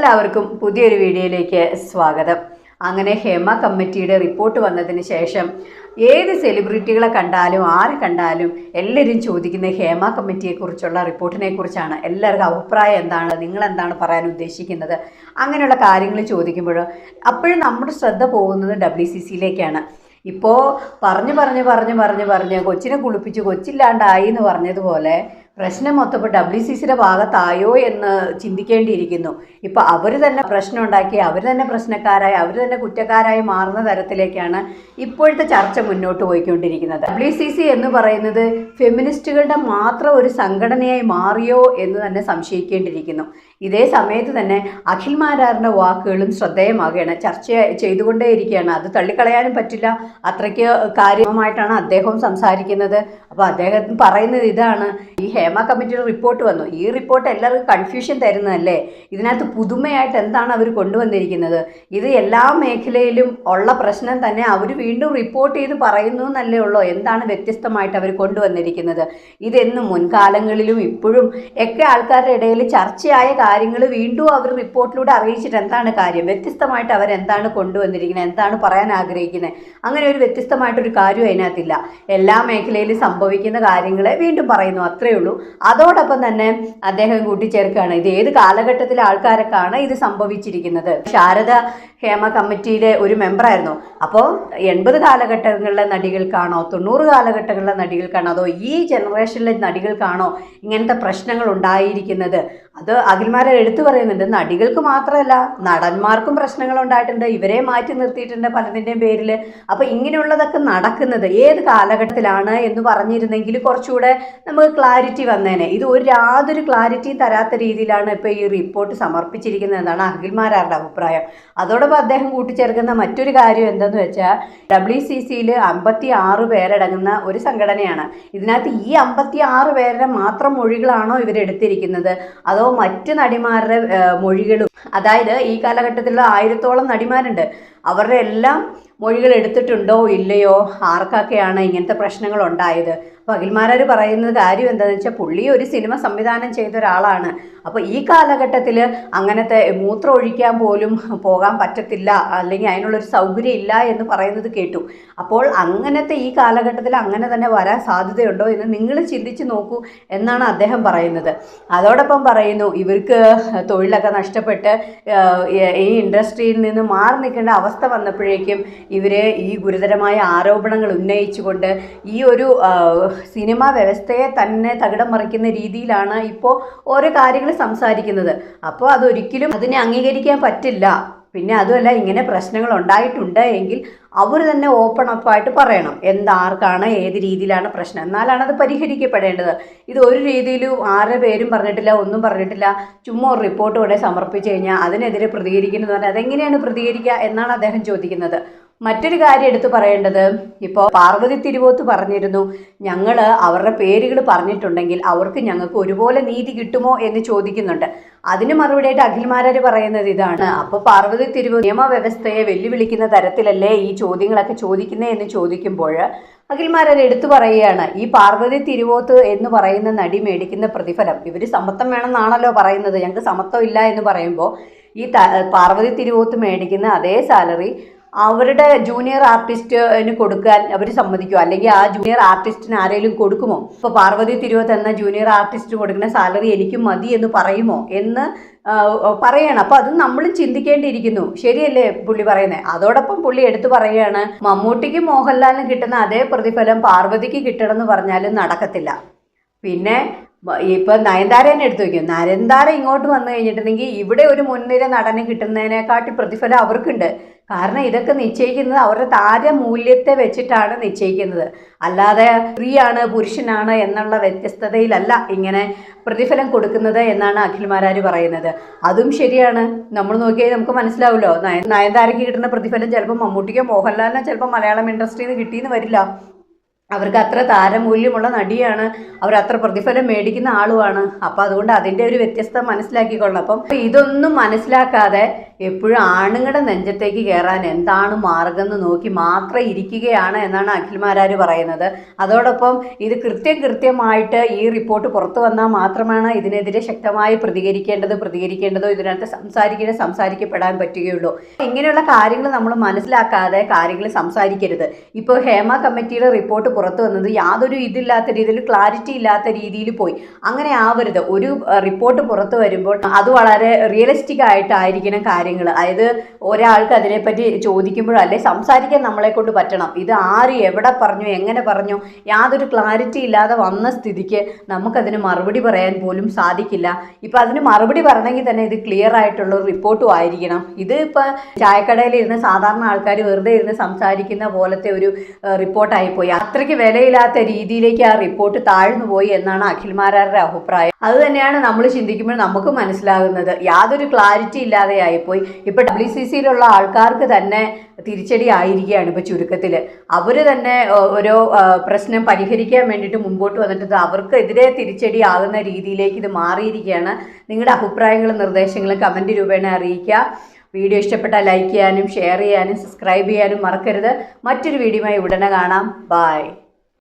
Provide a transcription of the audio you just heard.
എല്ലാവർക്കും പുതിയൊരു വീഡിയോയിലേക്ക് സ്വാഗതം. അങ്ങനെ ഹേമ കമ്മിറ്റിയുടെ റിപ്പോർട്ട് വന്നതിന് ശേഷം ഏത് സെലിബ്രിറ്റികളെ കണ്ടാലും ആരെ കണ്ടാലും എല്ലാവരും ചോദിക്കുന്നത് ഹേമ കമ്മിറ്റിയെക്കുറിച്ചുള്ള റിപ്പോർട്ടിനെ കുറിച്ചാണ്. എല്ലാവർക്കും അഭിപ്രായം എന്താണ്, നിങ്ങൾ എന്താണ് പറയാൻ ഉദ്ദേശിക്കുന്നത്, അങ്ങനെയുള്ള കാര്യങ്ങൾ ചോദിക്കുമ്പോൾ അപ്പോഴും നമ്മുടെ ശ്രദ്ധ പോകുന്നത് WCCയിലേക്കാണ്. ഇപ്പോൾ പറഞ്ഞ് കൊച്ചിനെ കുളിപ്പിച്ച് കൊച്ചില്ലാണ്ടായി എന്ന് പറഞ്ഞതുപോലെ പ്രശ്നം മൊത്തം ഇപ്പോൾ WCCയുടെ ഭാഗത്തായോ എന്ന് ചിന്തിക്കേണ്ടിയിരിക്കുന്നു. ഇപ്പോൾ അവർ തന്നെ പ്രശ്നം ഉണ്ടാക്കി, അവർ തന്നെ പ്രശ്നക്കാരായി, അവർ തന്നെ കുറ്റക്കാരായി മാറുന്ന തരത്തിലേക്കാണ് ഇപ്പോഴത്തെ ചർച്ച മുന്നോട്ട് പോയിക്കൊണ്ടിരിക്കുന്നത്. WCC എന്ന് പറയുന്നത് ഫെമിനിസ്റ്റുകളുടെ മാത്രം ഒരു സംഘടനയായി മാറിയോ എന്ന് തന്നെ സംശയിക്കേണ്ടിയിരിക്കുന്നു. ഇതേ സമയത്ത് തന്നെ അഖിൽ മാരാറിൻ്റെ വാക്കുകളും ശ്രദ്ധേയമാകുകയാണ്, ചർച്ച ചെയ്തുകൊണ്ടേയിരിക്കുകയാണ്. അത് തള്ളിക്കളയാനും പറ്റില്ല, അത്രയ്ക്ക് കാര്യമായിട്ടാണ് അദ്ദേഹം സംസാരിക്കുന്നത്. അപ്പോൾ അദ്ദേഹം പറയുന്നത് ഇതാണ്, ഈ ഹേമ കമ്മിറ്റിയുടെ റിപ്പോർട്ട് വന്നു, ഈ റിപ്പോർട്ട് എല്ലാവർക്കും കൺഫ്യൂഷൻ തരുന്നതല്ലേ, ഇതിനകത്ത് പുതുമയായിട്ട് എന്താണ് അവർ കൊണ്ടുവന്നിരിക്കുന്നത്, ഇത് എല്ലാ മേഖലയിലും ഉള്ള പ്രശ്നം തന്നെ അവർ വീണ്ടും റിപ്പോർട്ട് ചെയ്ത് പറയുന്നു എന്നല്ലേ ഉള്ളൂ, എന്താണ് വ്യത്യസ്തമായിട്ട് അവർ കൊണ്ടുവന്നിരിക്കുന്നത്, ഇതെന്നും മുൻകാലങ്ങളിലും ഇപ്പോഴും ഒക്കെ ആൾക്കാരുടെ ഇടയിൽ ചർച്ചയായ കാര്യങ്ങൾ വീണ്ടും അവർ റിപ്പോർട്ടിലൂടെ അറിയിച്ചിട്ട് എന്താണ് കാര്യം, വ്യത്യസ്തമായിട്ട് അവരെന്താണ് കൊണ്ടുവന്നിരിക്കുന്നത്, എന്താണ് പറയാൻ ആഗ്രഹിക്കുന്നത്, അങ്ങനെ ഒരു വ്യത്യസ്തമായിട്ടൊരു കാര്യം അതിനകത്തില്ല. എല്ലാ മേഖലയിലും സംഭവിക്കുന്ന കാര്യങ്ങളെ വീണ്ടും പറയുന്നു, അത്രയേ ഉള്ളൂ. അതോടൊപ്പം തന്നെ അദ്ദേഹം കൂട്ടിച്ചേർക്കുകയാണ്, ഇത് ഏത് കാലഘട്ടത്തിലെ ആൾക്കാരൊക്കെയാണ് ഇത് സംഭവിച്ചിരിക്കുന്നത്. ശാരദ ഹേമ കമ്മിറ്റിയിലെ ഒരു മെമ്പറായിരുന്നു. അപ്പോൾ 80 കാലഘട്ടങ്ങളിലെ നടികൾക്കാണോ, 90 കാലഘട്ടങ്ങളിലെ നടികൾക്കാണോ, അതോ ഈ ജനറേഷനിലെ നടികൾക്കാണോ ഇങ്ങനത്തെ പ്രശ്നങ്ങൾ ഉണ്ടായിരിക്കുന്നത്? അത് അഖിൽമാരെ എടുത്തു പറയുന്നുണ്ട്. നടികൾക്ക് മാത്രമല്ല നടന്മാർക്കും പ്രശ്നങ്ങൾ ഉണ്ടായിട്ടുണ്ട്, ഇവരെ മാറ്റി നിർത്തിയിട്ടുണ്ട് പലതിൻ്റെയും പേരിൽ. അപ്പോൾ ഇങ്ങനെയുള്ളതൊക്കെ നടക്കുന്നത് ഏത് കാലഘട്ടത്തിലാണ് എന്ന് പറഞ്ഞിരുന്നെങ്കിൽ കുറച്ചുകൂടെ നമുക്ക് ക്ലാരിറ്റി വന്നേനെ. ഇത് യാതൊരു ക്ലാരിറ്റിയും തരാത്ത രീതിയിലാണ് ഇപ്പോൾ ഈ റിപ്പോർട്ട് സമർപ്പിച്ചിരിക്കുന്നത് എന്നാണ് അഖിൽമാരാരുടെ അഭിപ്രായം. അതോടൊപ്പം അദ്ദേഹം കൂട്ടിച്ചേർക്കുന്ന മറ്റൊരു കാര്യം എന്തെന്ന് വെച്ചാൽ, WCCയിൽ 56 പേരടങ്ങുന്ന ഒരു സംഘടനയാണ്. ഇതിനകത്ത് ഈ 56 പേരുടെ മാത്രം മൊഴികളാണോ ഇവരെടുത്തിരിക്കുന്നത്, അതോ മറ്റ് നടിമാരുടെ മൊഴികളും, അതായത് ഈ കാലഘട്ടത്തിലുള്ള 1000-ഓളം നടിമാരുണ്ട്, അവരുടെ എല്ലാം മൊഴികൾ എടുത്തിട്ടുണ്ടോ ഇല്ലയോ, ആർക്കൊക്കെയാണ് ഇങ്ങനത്തെ പ്രശ്നങ്ങൾ ഉണ്ടായത്? അപ്പോൾ അഖിൽമാരാർ പറയുന്നത് കാര്യം എന്താണെന്ന് വെച്ചാൽ, പുള്ളി ഒരു സിനിമ സംവിധാനം ചെയ്ത ഒരാളാണ്. അപ്പോൾ ഈ കാലഘട്ടത്തിൽ അങ്ങനത്തെ മൂത്രം ഒഴിക്കാൻ പോലും പോകാൻ പറ്റത്തില്ല, അല്ലെങ്കിൽ അതിനുള്ളൊരു സൗകര്യം ഇല്ല എന്ന് പറയുന്നത് കേട്ടു. അപ്പോൾ അങ്ങനത്തെ ഈ കാലഘട്ടത്തിൽ അങ്ങനെ തന്നെ വരാൻ സാധ്യതയുണ്ടോ എന്ന് നിങ്ങൾ ചിന്തിച്ച് നോക്കൂ എന്നാണ് അദ്ദേഹം പറയുന്നത്. അതോടൊപ്പം പറയുന്നു, ഇവർക്ക് തൊഴിലൊക്കെ നഷ്ടപ്പെട്ട് ഈ ഇൻഡസ്ട്രിയിൽ നിന്ന് മാറി നിൽക്കേണ്ട അവസ്ഥ വന്നപ്പോഴേക്കും ഇവർ ഈ ഗുരുതരമായ ആരോപണങ്ങൾ ഉന്നയിച്ചുകൊണ്ട് ഈ ഒരു സിനിമാ വ്യവസ്ഥയെ തന്നെ തകിടം മറിക്കുന്ന രീതിയിലാണ് ഇപ്പോൾ ഓരോ കാര്യങ്ങൾ സംസാരിക്കുന്നത്. അപ്പോൾ അതൊരിക്കലും അതിനെ അംഗീകരിക്കാൻ പറ്റില്ല. പിന്നെ അതുമല്ല, ഇങ്ങനെ പ്രശ്നങ്ങൾ ഉണ്ടായിട്ടുണ്ട് എങ്കിൽ അവർ തന്നെ ഓപ്പൺ അപ്പായിട്ട് പറയണം എന്താർക്കാണ് ഏത് രീതിയിലാണ് പ്രശ്നം, എന്നാലാണ് അത് പരിഹരിക്കപ്പെടേണ്ടത്. ഇത് ഒരു രീതിയിലും ആരുടെ പേരും പറഞ്ഞിട്ടില്ല, ഒന്നും പറഞ്ഞിട്ടില്ല, ചുമ്മാ ഒരു റിപ്പോർട്ട് കൊണ്ട് സമർപ്പിച്ചു കഴിഞ്ഞാൽ അതിനെതിരെ പ്രതികരിക്കുന്നത് പറഞ്ഞാൽ അതെങ്ങനെയാണ് പ്രതികരിക്കുക എന്നാണ് അദ്ദേഹം ചോദിക്കുന്നത്. മറ്റൊരു കാര്യം എടുത്തു പറയേണ്ടത്, ഇപ്പോൾ പാർവതി തിരുവോത്ത് പറഞ്ഞിരുന്നു, ഞങ്ങൾ അവരുടെ പേരുകൾ പറഞ്ഞിട്ടുണ്ടെങ്കിൽ അവർക്ക് ഞങ്ങൾക്ക് ഒരുപോലെ നീതി കിട്ടുമോ എന്ന് ചോദിക്കുന്നുണ്ട്. അതിന് മറുപടിയായിട്ട് അഖിൽമാരാർ പറയുന്നത് ഇതാണ്, അപ്പോൾ പാർവതി തിരുവോത്ത് നിയമവ്യവസ്ഥയെ വെല്ലുവിളിക്കുന്ന തരത്തിലല്ലേ ഈ ചോദ്യങ്ങളൊക്കെ ചോദിക്കുന്നത് എന്ന് ചോദിക്കുമ്പോൾ അഖിൽമാരാർ എടുത്തു പറയുകയാണ്, ഈ പാർവതി തിരുവോത്ത് എന്ന് പറയുന്ന നടി മേടിക്കുന്ന പ്രതിഫലം, ഇവർ സമത്വം വേണമെന്നാണല്ലോ പറയുന്നത്, ഞങ്ങൾക്ക് സമത്വം ഇല്ല എന്ന് പറയുമ്പോൾ ഈ പാർവതി തിരുവോത്ത് മേടിക്കുന്ന അതേ സാലറി അവരുടെ ജൂനിയർ ആർട്ടിസ്റ്റിന് കൊടുക്കാൻ അവർ സമ്മതിക്കുമോ, അല്ലെങ്കിൽ ആ ജൂനിയർ ആർട്ടിസ്റ്റിന് ആരെങ്കിലും കൊടുക്കുമോ? ഇപ്പോൾ പാർവതി തിരുവോത്ത് എന്ന ജൂനിയർ ആർട്ടിസ്റ്റിന് കൊടുക്കുന്ന സാലറി എനിക്കും മതി എന്ന് പറയുമോ എന്ന് പറയണം. അപ്പോൾ അത് നമ്മൾ ചിന്തിക്കേണ്ടിയിരിക്കുന്നു. ശരിയല്ലേ പുള്ളി പറയുന്നത്? അതോടൊപ്പം പുള്ളി എടുത്തു പറയുകയാണ്, മമ്മൂട്ടിക്കും മോഹൻലാലിനും കിട്ടുന്ന അതേ പ്രതിഫലം പാർവതിക്ക് കിട്ടണമെന്ന് പറഞ്ഞാലും നടക്കത്തില്ല. പിന്നെ ഇപ്പം നയൻതാരേനെ എടുത്തു വയ്ക്കും, നയൻതാര ഇങ്ങോട്ട് വന്നു കഴിഞ്ഞിട്ടുണ്ടെങ്കിൽ ഇവിടെ ഒരു മുൻനിര നടന് കിട്ടുന്നതിനെക്കാട്ടി പ്രതിഫലം അവർക്കുണ്ട്. കാരണം ഇതൊക്കെ നിശ്ചയിക്കുന്നത് അവരുടെ താരമൂല്യത്തെ വെച്ചിട്ടാണ് നിശ്ചയിക്കുന്നത്, അല്ലാതെ സ്ത്രീയാണ് പുരുഷനാണ് എന്നുള്ള വ്യത്യസ്തതയിലല്ല ഇങ്ങനെ പ്രതിഫലം കൊടുക്കുന്നത് എന്നാണ് അഖിൽമാരാർ പറയുന്നത്. അതും ശരിയാണ്. നമ്മൾ നോക്കിയാൽ നമുക്ക് മനസ്സിലാവുമല്ലോ, നയൻതാരയ്ക്ക് കിട്ടുന്ന പ്രതിഫലം ചിലപ്പോൾ മമ്മൂട്ടിക്കോ മോഹൻലാലിനോ ചിലപ്പോൾ മലയാളം ഇൻഡസ്ട്രിയിൽ നിന്ന് കിട്ടിയെന്ന് വരില്ല. അവർക്ക് അത്ര താരമൂല്യമുള്ള നടിയാണ്, അവർ അത്ര പ്രതിഫലം മേടിക്കുന്ന ആളുമാണ്. അപ്പോൾ അതുകൊണ്ട് അതിൻ്റെ ഒരു വ്യത്യസ്തത മനസ്സിലാക്കിക്കൊള്ളണം. അപ്പം ഇതൊന്നും മനസ്സിലാക്കാതെ എപ്പോഴും ആണുങ്ങളുടെ നെഞ്ചത്തേക്ക് കയറാൻ എന്താണ് മാർഗം എന്ന് നോക്കി മാത്രം ഇരിക്കുകയാണ് എന്നാണ് അഖിൽമാരാർ പറയുന്നത്. അതോടൊപ്പം ഇത് കൃത്യമായിട്ട് ഈ റിപ്പോർട്ട് പുറത്തു വന്നാൽ മാത്രമാണ് ഇതിനെതിരെ ശക്തമായി പ്രതികരിക്കേണ്ടതോ ഇതിനകത്ത് സംസാരിക്കപ്പെടാൻ പറ്റുകയുള്ളൂ. ഇങ്ങനെയുള്ള കാര്യങ്ങൾ നമ്മൾ മനസ്സിലാക്കാതെ കാര്യങ്ങൾ സംസാരിക്കരുത്. ഇപ്പോൾ ഹേമ കമ്മിറ്റിയുടെ റിപ്പോർട്ട് പുറത്തു വന്നത് യാതൊരു ഇതില്ലാത്ത രീതിയിൽ, ക്ലാരിറ്റി ഇല്ലാത്ത രീതിയിൽ പോയി. അങ്ങനെ ആവരുത്. ഒരു റിപ്പോർട്ട് പുറത്തു വരുമ്പോൾ അത് വളരെ റിയലിസ്റ്റിക് ആയിട്ടായിരിക്കണം കാര്യങ്ങൾ. അതായത് ഒരാൾക്ക് അതിനെപ്പറ്റി ചോദിക്കുമ്പോഴോ അല്ലെ സംസാരിക്കാൻ നമ്മളെ കൊണ്ട് പറ്റണം. ഇത് ആര് എവിടെ പറഞ്ഞു എങ്ങനെ പറഞ്ഞു യാതൊരു ക്ലാരിറ്റി ഇല്ലാതെ വന്ന സ്ഥിതിക്ക് നമുക്കതിന് മറുപടി പറയാൻ പോലും സാധിക്കില്ല. ഇപ്പം അതിന് മറുപടി പറയണമെങ്കിൽ തന്നെ ഇത് ക്ലിയർ ആയിട്ടുള്ള ഒരു റിപ്പോർട്ടും ആയിരിക്കണം. ഇത് ഇപ്പം ചായക്കടയിൽ ഇരുന്ന് സാധാരണ ആൾക്കാർ വെറുതെ ഇരുന്ന് സംസാരിക്കുന്ന പോലത്തെ ഒരു റിപ്പോർട്ടായിപ്പോയി. അത്രയ്ക്ക് വിലയില്ലാത്ത രീതിയിലേക്ക് ആ റിപ്പോർട്ട് താഴ്ന്നു പോയി എന്നാണ് അഖിൽമാരാരുടെ അഭിപ്രായം. അത് തന്നെയാണ് നമ്മൾ ചിന്തിക്കുമ്പോൾ നമുക്ക് മനസ്സിലാകുന്നത്. യാതൊരു ക്ലാരിറ്റി ഇല്ലാതെ ആയിപ്പോയി. ഇപ്പം WCCയിലുള്ള ആൾക്കാർക്ക് തന്നെ തിരിച്ചടി ആയിരിക്കുകയാണ്. ഇപ്പോൾ ചുരുക്കത്തിൽ അവർ തന്നെ ഓരോ പ്രശ്നം പരിഹരിക്കാൻ വേണ്ടിയിട്ട് മുമ്പോട്ട് വന്നിട്ട് അവർക്കെതിരെ തിരിച്ചടി ആകുന്ന രീതിയിലേക്ക് ഇത് മാറിയിരിക്കുകയാണ്. നിങ്ങളുടെ അഭിപ്രായങ്ങളും നിർദ്ദേശങ്ങളും കമൻറ്റ് രൂപേണ അറിയിക്കുക. വീഡിയോ ഇഷ്ടപ്പെട്ടാൽ ലൈക്ക് ചെയ്യാനും ഷെയർ ചെയ്യാനും സബ്സ്ക്രൈബ് ചെയ്യാനും മറക്കരുത്. മറ്റൊരു വീഡിയോയുമായി ഉടനെ കാണാം. ബൈ.